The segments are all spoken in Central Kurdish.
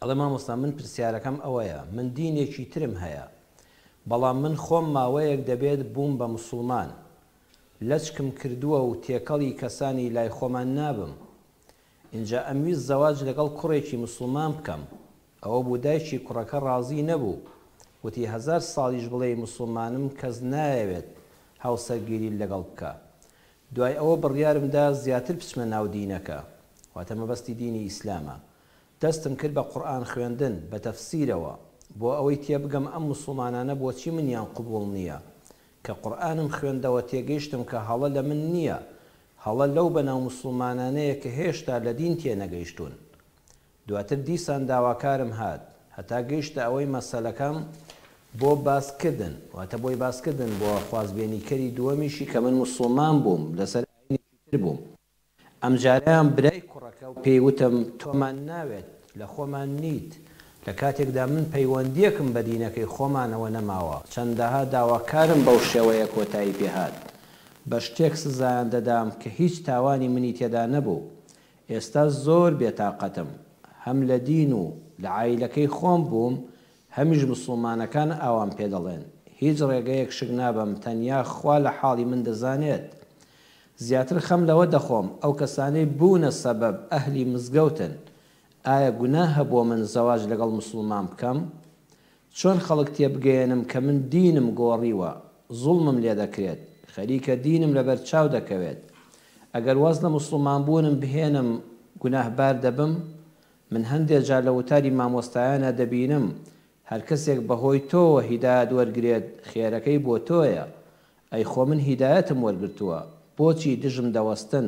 ئەڵێ مامۆستا من پرسیارەکەم ئەوەیە من دینێکی ترم هەیە بەڵام من خۆم ماوەیەک دەبێت بووم بە موسڵمان لەچکم کردووە و تێکەڵی کەسانی لای خۆمان نابم اینجا ئەمویست زەواج لەگەڵ کوڕێکی موسڵمان بکەم ئەوە بوو دایکی کوڕەکە ڕازی نەبوو وتی 1000 ساڵیش بڵێ موسڵمانم کەس نایەوێت هاوسەرگیری لەگەڵ بکە دوای ئەوە بڕیارمدا زیاتر بچمە ناو دینەکە واتە مەبەستی دینی ئیسلامە دەستم کرد بە قورئان خوێندن بە تەفسیرەوە بۆ ئەوەی تێبگەم ئەم موسڵمانانە بۆچی منیان قبوڵ نییە کە قورئانم خوێندەوە تێگەیشتم کە هەڵە لە من نییە هەڵە لەو بەناو موسڵمانانەیە کە هێشتا لە دین تێنەگەیشتون دواتر دیسان داواکارم هات هەتا گەیشتە ئەوەی مەسەلەکەم بۆ باسکردن واتە بۆی باسکردن بۆ خوازبێنیکەری دووەمیشی کە من موسڵمان بووم لەسەر ئاینێکی تر بووم ئەم جارەیان برای کوڕەکە و پێی وتم تۆمان ناوێت لە خۆمان نیت لە کاتێکدا من پەیوەندیەکم بە دینەکەی خۆمانەوە نەماوە چەندەها داواکارم بەو شێوەیە کۆتایی پێهات بە شتێک سزایان دەدام کە هیچ تاوانی منی تێدا نەبوو ئێستا زۆر بێتاقەتم هەم لە دین و لە عایلەکەی خۆم بووم هەمیش موسڵمانەکان ئاوام پێ دەڵێن هیچ ڕێگەیەک شک نابم تەنیا خوا لە حاڵی من دەزانێت زیاتر خەم لەوە دەخۆم ئەو کەسانەی بوونە سەبەب ئەهلی مزگەوتن ئایا گوناهە بۆ من زەواج لەگەڵ موسڵمان بکەم چۆن خەڵک تێبگەێنم کە من دینم گۆڕیوە زوڵمم لێ دەکرێت خەریکە دینم لەبەر چاو دەکەوێت ئەگەر واز لە موسڵمان بوونم بهێنم گوناهبار دەبم من هەندێک جار لە وتاری مامۆستایانە دەبینم هەر کەسێک بەهۆی تۆوە هیدایەت وەرگرێت خێرەکەی بۆ تۆیە ئەی خۆ من هیدایەتم وەرگرتووە بۆچی دژم دەوەستن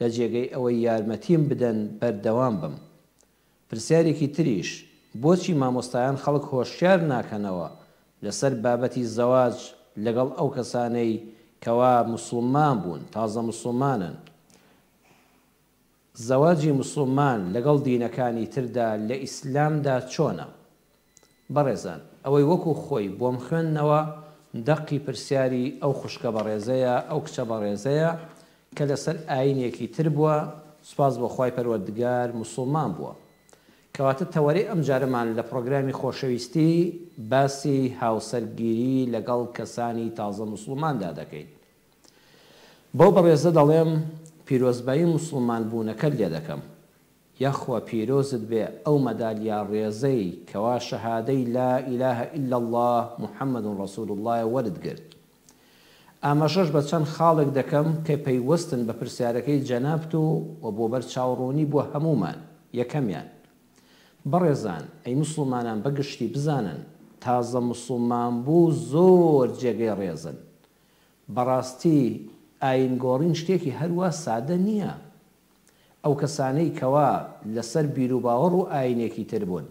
لە جێگەی ئەوەی یارمەتیم بدەن بەردەوام بم پرسیارێکی تریش بۆچی مامۆستایان خەڵک هۆشیار ناکەنەوە لەسەر بابەتی زەواج لەگەڵ ئەو کەسانەی کەوا موسڵمان بوون تازە موسڵمانن زەواجی موسڵمان لەگەڵ دینەکانی تردا لە ئیسلامدا چۆنە بەڕێزان ئەوەی وەکو خۆی بۆم خوێندنەوە دەقی پرسیاری ئەو خوشکە بەڕێزەیە ئەو کچە بەڕێزەیە کە لەسەر ئاینێکی تر بووە سوپاس بۆ خوای پەروەردگار موسڵمان بووە کەواتە تەوەرەی ئەم جارەمان لە پرۆگرامی خۆشەویستی باسی هاوسەرگیری لەگەڵ کەسانی تازە موسڵماندا دەکەین بۆ بەڕێزە دەڵێم پیرۆزبایی موسڵمان بوونەکە لێ دەکەم یاخوا پیرۆزت بێ ئەو مەدالیا ڕێزەی کەوا شەهادەی لا ئیلاهە ئیلا الله محەممەد ڕەسوول الله وەردگرت ئاماژەش بە چەند خاڵێک دەکەم کە پەیوەستن بە پرسیارەکەی جەنابت و بۆ بەر چاوڕوونی بۆ هەمومان یەکەمیان بەڕێزان ئەی موسڵمانان بەگشتی بزانن تازە موسڵمان بوو زۆر جێگەی ڕێزن بەڕاستی ئاینگۆڕین شتێکی هەروە سادە نییە ئەو کەسانەی کەوا لەسەر بیر و باوەڕ و ئاینێکی تر بوون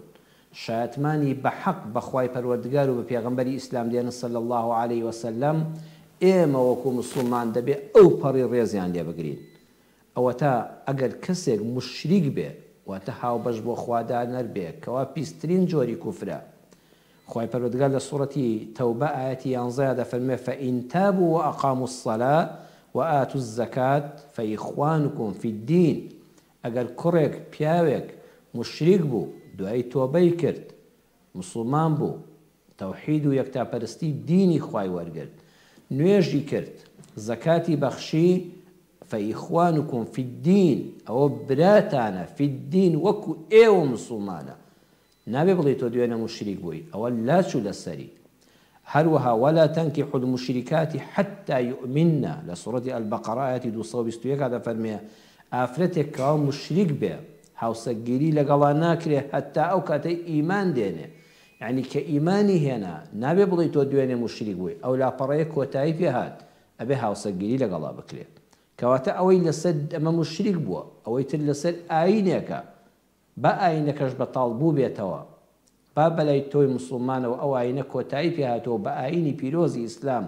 شایەتمانی بە حەق بەخوای پەروەردگار و بە پێغەمبەری ئیسلام دێنە صلی الله عليه وسلم ئێمە وەکو موسڵمان دەبێ ئەو پەڕی ڕێزیان لێ بگرین ئەوە تا ئەگەر کەسێک مشریک بێ واتە هاوبەش بۆ خوادانەر بێ کەوا پیسترین جۆری کوفرە خوای پەروەردگار لە سوڕەتی تەوبە ئایەتی 11 دەفەرمێ فەئین تابوا وەئەقاموا الصەلاة وآتوا الزەکات فإخوانكم في الدین ئەگەر کوڕێک پیاوێک مشریک بوو دوای تۆبەی کرد موسڵمان بوو تەوحید و یەکتاپەرستی دینی خوای وەرگرت نوێژی کرد زەکاتی بەخشی فإخوانكم في الدین ئەوە براتانە في الدین وەکو ئێوە موسڵمانە نابێ بڵێ تۆ دوێنە مشریک بووی ئەوە لاچوو لەسەری هەروەها ولا تنكحوا المشركات حتى يؤمنن لە سوڕەتی ئەلبەقەرە ئایەتی 221 دەفەرمێ ئافرەتێک کەوا مشریک بێ هاوسەرگیری لەگەڵا ناکرێ هەتا ئەو کاتەی ئیمان دێنێ یعنی کە ئیمانی هێنا نابێ بڵێ تۆ دوێنێ مشریک بووی ئەو لاپەڕەیە کۆتایی پێهات ئەبێ هاوسەرگیری لەگەڵا بکرێت کەواتە ئەوەی لەسەر ئەمە مشریک بووە ئەوەی تر لەسەر ئاینێکە بە ئاینەکەش بەتاڵ بوو بێتەوە با بەلای تۆی موسڵمانەوە ئەو ئاینە کۆتایی پێهاتەوە بە ئاینی پیرۆزی ئیسلام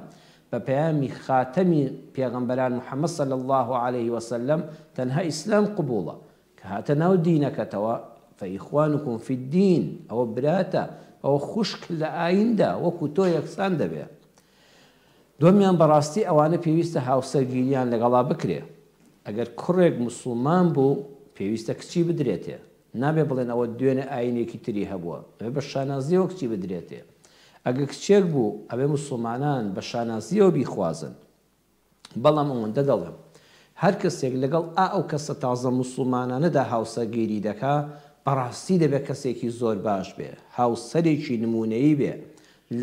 بە پەیامی خاتەمی پێغەمبەران محەممەد صلی الله عليه وسلم تەنها ئیسلام قبوڵە کە هاتە ناو دینەکەتەوە فإخوانكم في الدین ئەوە براتە ئەوە خوشک لە ئایندا وەکو تۆ یەکسان دەبێ دومیان بەڕاستی ئەوانە پێویستە هاوسەرگیریان لەگەڵا بکرێ ئەگەر کوڕێک موسڵمان بوو پێویستە کچی بدرێتێ نابێ بڵێن ئەوە دوێنێ ئاینێکی تری هەبووە ئەوێ بە شانازیەوە کچی بدرێتێ ئەگە کچێک بوو ئەوێ مسلمانان بە شانازیەوە بیخوازن بەڵام ئەوەندە دەڵێم هەر کەسێک لەگەڵ ئەو کەسە تازە مسلمانانەدا هاوسەرگیری دەکا بەڕاستی دەبێت کەسێکی زۆر باش بێ هاوسەرێکی نمونەیی بێ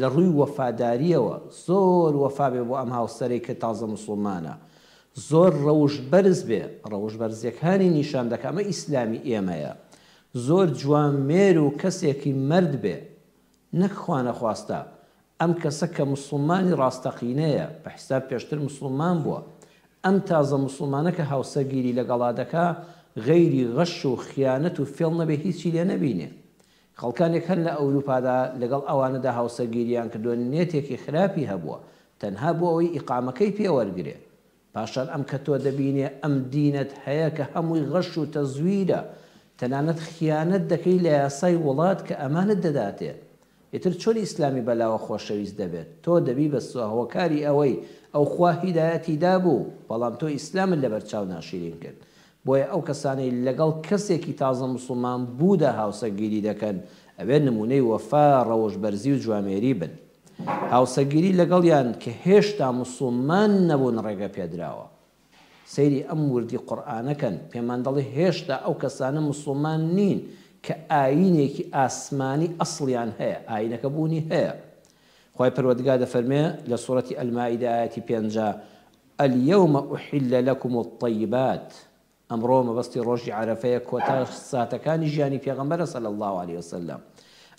لە ڕووی وەفاداریەوە زۆر وەفا بێ بۆ ئەم هاوسەرێک کە تازە مسلمانە زۆر ڕەوشبەرز بێ ڕەوشبەرزیەکانی نیشان دەکە ئەمە ئیسلامی ئێمەیە زۆر جوانمێر و کەسێکی مرد بێ نەک خوا نەخواستە ئەم کەسە کە مسلمانی ڕاستەقینەیە بە حساب پێشتر مسلمان بووە ئەم تازە مسلمانە کە هاوسەرگیری لەگەڵا دەکا غەیری غەش و خیانەت و فێڵ نەبێ هیچی لێ نەبینێ خەڵکانێک هەن لە ئەوروپادا لەگەڵ ئەوانەدا هاوسەرگیریان کردووە نێتێکی خراپی هەبووە تەنها بۆ ئەوەی ئیقامەکەی پێوەرگرێ پاشان ئەم کە تۆ دەبینێ ئەم دینت هەیە کە هەمووی غەش و تەزویرە تەنانەت خیانەت دەکەی لە یاسای وڵات کە ئەمانت دەداتێ ئیتر چۆن ئیسلامی بەلاوە خۆشەویست دەبێت تۆ دەبی بە هۆکاری ئەوەی ئەو خوا هیدایەتی دابوو بەڵام تۆ ئیسلامت لەبەرچاو ناشرین کرد بۆیە ئەو کەسانەی لەگەڵ کەسێکی تازە مسلمان بوودا هاوسەرگیری دەکەن ئەوێ نمونەی وەفا ڕەوشبەرزی و جوامێری بن هاوسەرگیری لەگەڵیان کە هێشتا مسلمان نەبوون ڕێگە پێدراوە سەیری ئەم وردی قورئانەکەن پێمان دەڵێ هێشتا ئەو کەسانە مسلمان نین کە ئاینێکی ئاسمانی ئەسڵیان هەیە ئاینەکە بوونی هەیە خوای پەروەردگار دەفەرمێ لە سوورەتی ئەلمائیدە ئایەتی 50 اليوم أحل لكم الطيبات ئەمڕۆ مەبەستی ڕۆژی عەرەفەیە کۆتا ساتەکانی ژیانی پێغەمبەرە صلی الله عليه وسلم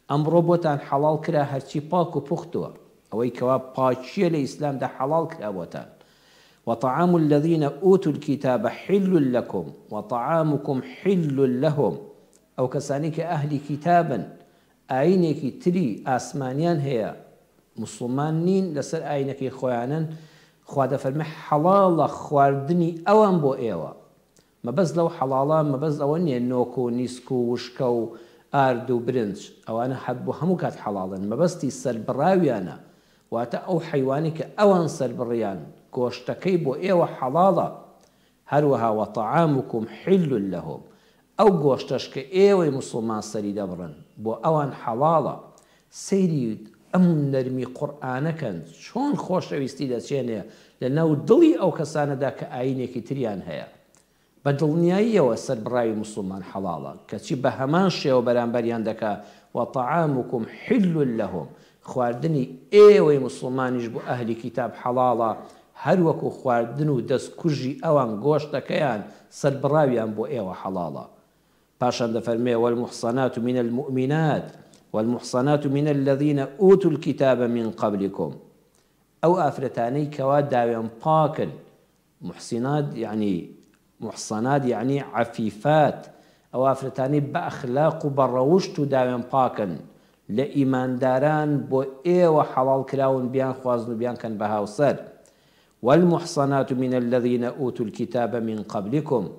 ئەمڕۆ بۆتان حەڵاڵ کرا هەرچی پاک و پوختووە ئەوەی کەوا پاکیە لە ئیسلامدا حەڵاڵ کرا بۆتان وطعام الذين أوتوا الكتاب حل لكم وطعامكم حل لهم أو كسانيك أهل كتابا ئاینێکی تری ئاسمانیان هەیە مسلمان نین لەسەر ئاینەکەی خۆیانن خوا دەفەرمێ حەڵاڵە خواردنی ئەوان بۆ ئێوە مەبەست لەو حەڵاڵە مەبەست ئەوە نییە نۆک و نیسک و وشکە و ئارد و برنج ئەوانە حەد بۆ هەموو کات حەڵاڵن مەبەستی سەربڕاویانە واتە ئەو حەیوانی کە ئەوان سەربڕیان گۆشتەکەی بۆ ئێوە حەڵاڵە هەروەها وەطعامکم حل لەهم ئەو گۆشتەش کە ئێوەی مسلمان سەری دەبڕن بۆ ئەوان حەڵاڵە سەیری ئەم نەرمی قورئانەکەن چۆن خۆشەویستی دەچێنێ لە ناو دڵی ئەو کەسانەدا کە ئاینێکی تریان هەیە بە دڵنیاییەوە سەربڕاوی مسلمان حەڵاڵە کەچی بە هەمان شێوە بەرامبەریان دەکا وەطعامکم حل لەهم خواردنی ئێوەی مسلمانیش بۆ ئەهلی کتاب حەڵاڵە هەروەکو خواردن و دەستکوژی ئەوان گۆشتەکەیان سەربڕاویان بۆ ئێوە حەڵاڵە پاشان دەفەرمێ والمحصنات من المؤمنات والمحصنات من الذين أوتوا الكتاب من قبلكم أو ئافرەتانەی کەوا داوێن پاکن محسنات يعني محصنات يعني عفيفات أو ئافرەتانەی بە ئەخلاق و بە ڕەوشت و داوێن پاکن لە ئیمانداران بۆ ئێوە حەڵاڵ کراون بیان خوازن و بیان کەن بە هاوسەر والمحصنات من الذين أوتوا الكتاب من قبلكم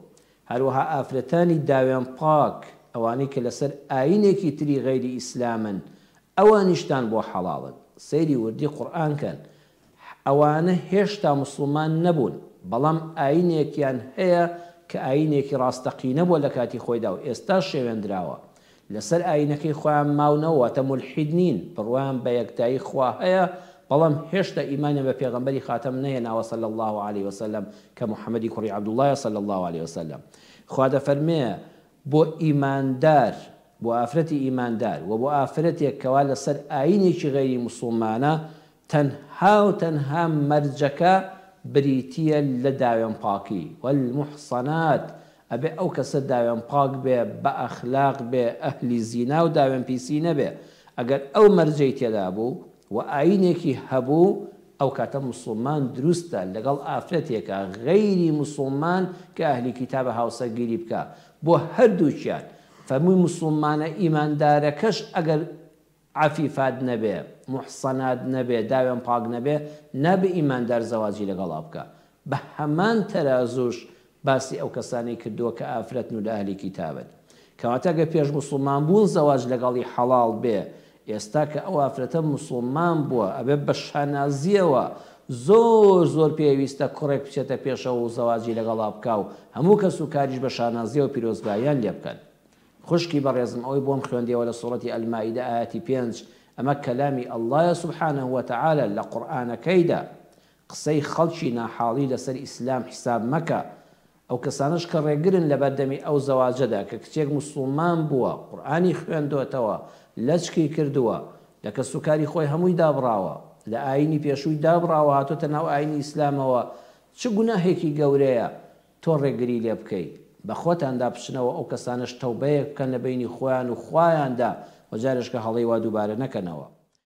هەروەها ئافرەتانی داوێن پاک ئەوانەی کە لەسەر ئاینێکی تری غەیری ئیسلامن ئەوانیشتان بۆ حەڵاڵن سەیری وردی قورئانکەن ئەوانە هێشتا مسلمان نەبوون بەڵام ئاینێکیان هەیە کە ئاینێکی ڕاستەقینە بووە لە کاتی خۆیدا و ئێستا شێوێنراوە لەسەر ئاینەکەی خۆیان ماونەوە واتە مولحید نین بڕوایان بە یەکتایی خوا هەیە بەڵام هێشتا ئیمانیان بە پێغەمبەری خاتەم نەهێناوە صلی الله عليه وسلم کە محەممەدی کوڕی عەبدوڵڵایە صلی الله عليه وسلم خوا دەفەرمێ بۆ ئیماندار بۆ ئافرەتی ئیماندار و بۆ ئافرەتێک کەوا لەسەر ئاینێکی غەیری مسلمانە تەنها و تەنها مەرجەکە بریتیە لە داوێن پاکی والمحصنات ئەبێ ئەو کەسە داوێن پاک بێ بە ئەخلاق بێ ئەهلی زینا و داوێن پیسی نەبێ ئەگەر ئەو مەرجەی تێدا بوو و ئاینێکی هەبوو ئەو کاتە مسلمان دروستە لەگەڵ ئافرەتێکە غەیری مسلمان کە ئەهلی کتابە هاوسەرگیری بکە بۆ هەردووچیان فەرمووی مسلمانە ئیماندارەکەش ئەگەر عەفیفات نەبێ محسەنات نەبێ داوێن پاک نەبێ نابێ ئیماندار زەواجی لەگەڵا بکە بە هەمان تەرازوش باسی ئەو کەسانی کردووە کە ئافرەتن و لە ئەهلی کتابن کەواتە گە پێش مسلمان بوون زەواج لەگەڵی حەڵاڵ بێ ئێستا کە ئەو ئافرەتە مسلمان بووە ئەبێ بە شانازیەوە زۆر زۆر پێویستە کوڕێک بچێتە پێشەوە و زەواجی لەگەڵا بکە و هەموو کەس و کاریش بە شانازیە و پیرۆزباییان لێ بکەن خوشکی بەڕێزم ئەوەی بۆم خوێندیەوە لە سوڕەتی ئەلمائیدە ئاەتی 5 ئەمە کەلامی ئەڵڵایە سوبحانەه وتەعالە لە قورئانەکەیدا قسەی خەڵکی ناحاڵی لەسەر ئیسلام حیساب مەکە ئەو کەسانش کە ڕێگرن لە بەردەمی ئەو زەواجەدا کە کچێک موسڵمان بووە قورئانی خوێندوێتەوە لەچکی کردووە لە کە سوکاری خۆی هەمووی دابڕاوە لە ئاینی پێشووی دابڕاوە هاتۆتە ناو ئاینی ئیسلامەوە چ گوناهێکی گەورەیە تۆ ڕێگری لێ بکەیت بە خۆتاندا بچنەوە ئەو کەسانش تەوبەیەک بکەن لە بینی خۆیان و خوایاندا وەجارش کە هەڵەی وا دووبارە نەکەنەوە